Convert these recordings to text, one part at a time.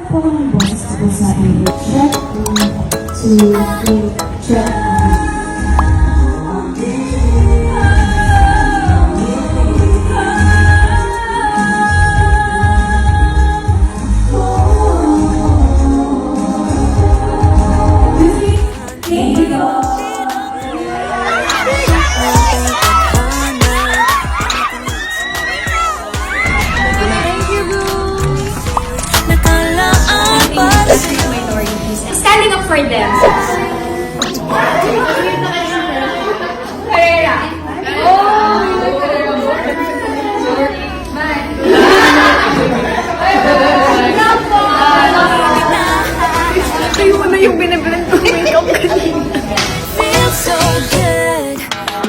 po ng boss ko sa track 2, 3, track 1. Standing up for them. Herrera. Kayo ko na yung binablend ko makeup kanina. Feels so good.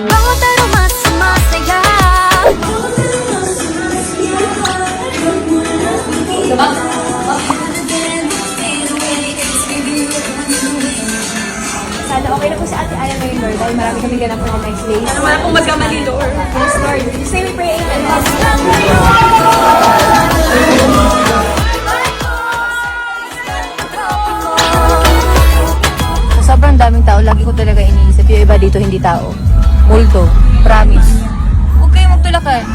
Bawat aroma sumasaya. Sana okay na po si Ate Aya ngayon, Lord. Dahil marami kami ganap for the next day. Sana wala pong magkamali, Lord. Yes, Lord. Say we pray, amen. Sa sobrang daming tao, lagi ko talaga iniisip yung iba dito hindi tao. Multo. Promise. Huwag kayong magtulakan.